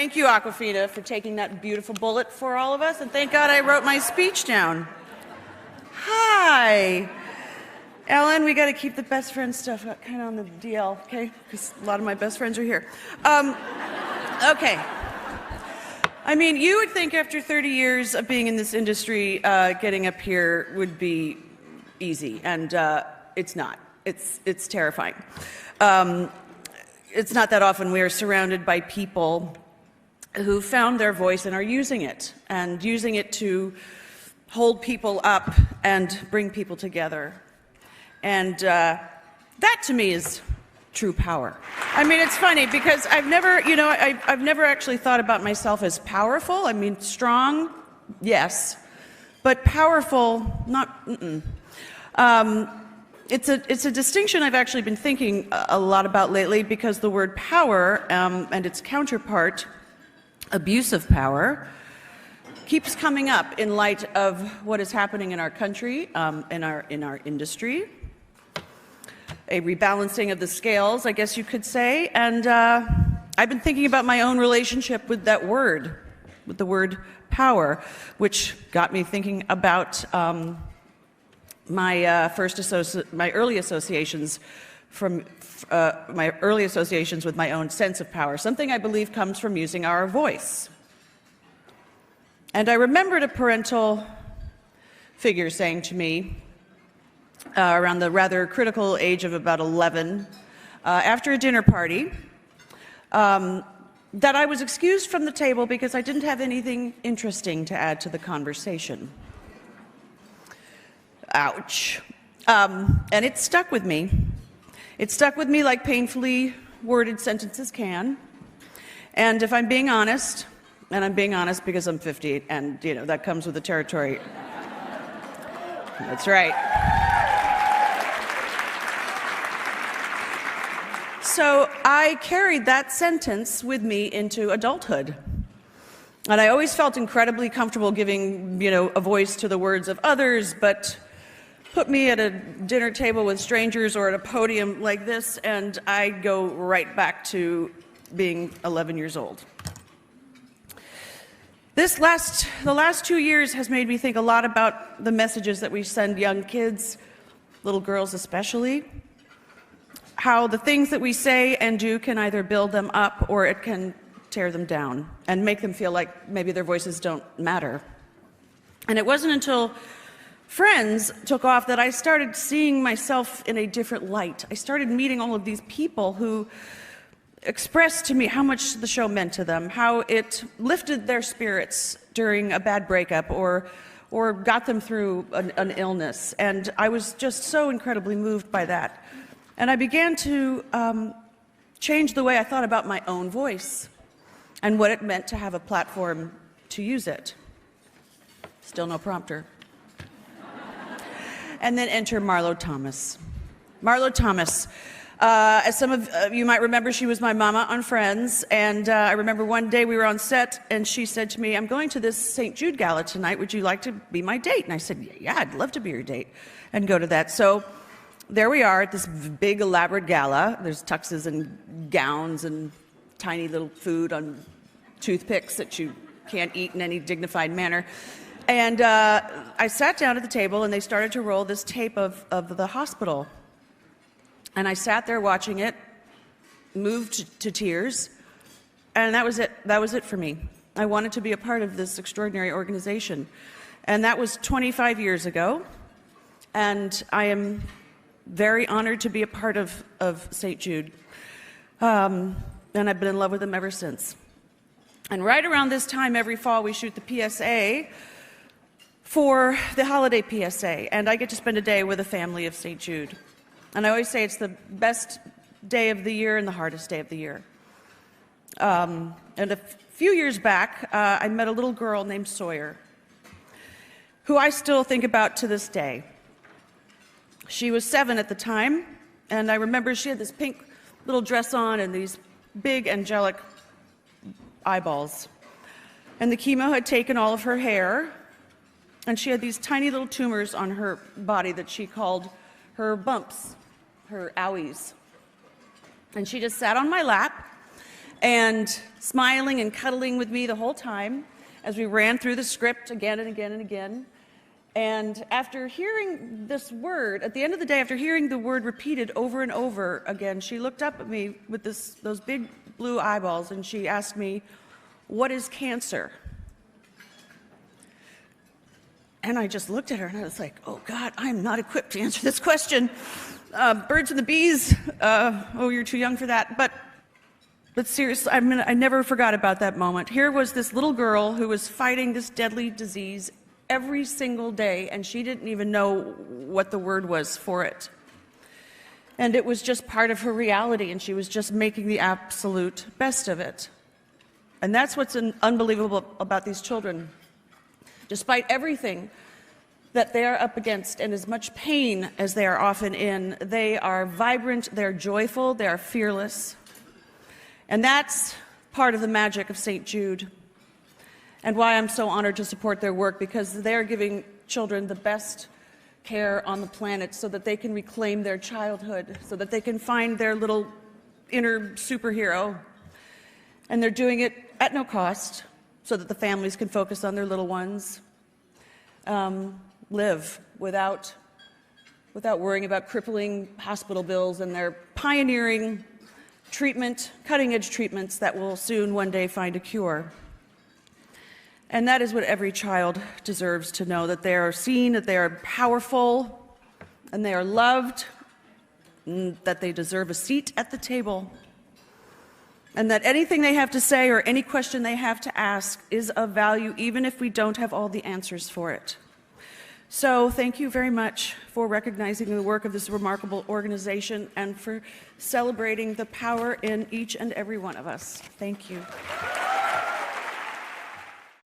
Thank you, Aquafina, for taking that beautiful bullet for all of us, and thank God I wrote my speech down. Hi. Ellen, we got to keep the best friend stuff kind of on the DL, okay? Because a lot of my best friends are here. Okay. I mean, you would think after 30 years of being in this industry, getting up here would be easy, and it's not. It's terrifying. It's not that often we are surrounded by people who found their voice and are using it to hold people up and bring people together. And that to me is true power. I mean, it's funny because I've never actually thought about myself as powerful. I mean, strong, yes, but powerful, not. It's a distinction I've actually been thinking a lot about lately, because the word power and its counterpart, abuse of power, keeps coming up in light of what is happening in our country, in our industry. A rebalancing of the scales, I guess you could say. And I've been thinking about my own relationship with that word, with the word power, which got me thinking about my early associations with my own sense of power, something I believe comes from using our voice. And I remembered a parental figure saying to me, around the rather critical age of about 11, after a dinner party, that I was excused from the table because I didn't have anything interesting to add to the conversation. Ouch. And it stuck with me. It stuck with me like painfully worded sentences can. And if I'm being honest, and I'm being honest because I'm 50, and that comes with the territory. That's right. So I carried that sentence with me into adulthood. And I always felt incredibly comfortable giving, a voice to the words of others, but put me at a dinner table with strangers or at a podium like this, and I go right back to being 11 years old. The last 2 years has made me think a lot about the messages that we send young kids, little girls especially, how the things that we say and do can either build them up or it can tear them down and make them feel like maybe their voices don't matter. And it wasn't until Friends took off that I started seeing myself in a different light. I started meeting all of these people who expressed to me how much the show meant to them, how it lifted their spirits during a bad breakup or got them through an illness. And I was just so incredibly moved by that. And I began to change the way I thought about my own voice and what it meant to have a platform to use it. Still no prompter. And then enter Marlo Thomas. Marlo Thomas, as some of you might remember, she was my mama on Friends. And I remember one day we were on set and she said to me, "I'm going to this St. Jude gala tonight. Would you like to be my date?" And I said, "Yeah, I'd love to be your date and go to that." So there we are at this big elaborate gala. There's tuxes and gowns and tiny little food on toothpicks that you can't eat in any dignified manner. And I sat down at the table and they started to roll this tape of the hospital. And I sat there watching it, moved to tears, and that was it. That was it for me. I wanted to be a part of this extraordinary organization. And that was 25 years ago. And I am very honored to be a part of St. Jude. And I've been in love with them ever since. And right around this time, every fall, we shoot the PSA for the holiday PSA. And I get to spend a day with a family of St. Jude. And I always say it's the best day of the year and the hardest day of the year. And a few years back, I met a little girl named Sawyer, who I still think about to this day. She was 7 at the time, and I remember she had this pink little dress on and these big angelic eyeballs. And the chemo had taken all of her hair, and she had these tiny little tumors on her body that she called her bumps, her owies. And she just sat on my lap and smiling and cuddling with me the whole time as we ran through the script again and again and again. And after hearing this word, at the end of the day, after hearing the word repeated over and over again, she looked up at me with those big blue eyeballs and she asked me, "What is cancer?" And I just looked at her and I was like, oh God, I'm not equipped to answer this question. Birds and the bees, oh, you're too young for that. But seriously, I never forgot about that moment. Here was this little girl who was fighting this deadly disease every single day, and she didn't even know what the word was for it. And it was just part of her reality, and she was just making the absolute best of it. And that's what's unbelievable about these children. Despite everything that they are up against and as much pain as they are often in, they are vibrant, they're joyful, they are fearless. And that's part of the magic of St. Jude, and why I'm so honored to support their work, because they're giving children the best care on the planet so that they can reclaim their childhood, so that they can find their little inner superhero. And they're doing it at no cost so that the families can focus on their little ones, live without worrying about crippling hospital bills, and they're pioneering treatment, cutting-edge treatments that will soon one day find a cure. And that is what every child deserves to know, that they are seen, that they are powerful, and they are loved, and that they deserve a seat at the table, and that anything they have to say or any question they have to ask is of value, even if we don't have all the answers for it. So thank you very much for recognizing the work of this remarkable organization and for celebrating the power in each and every one of us. Thank you.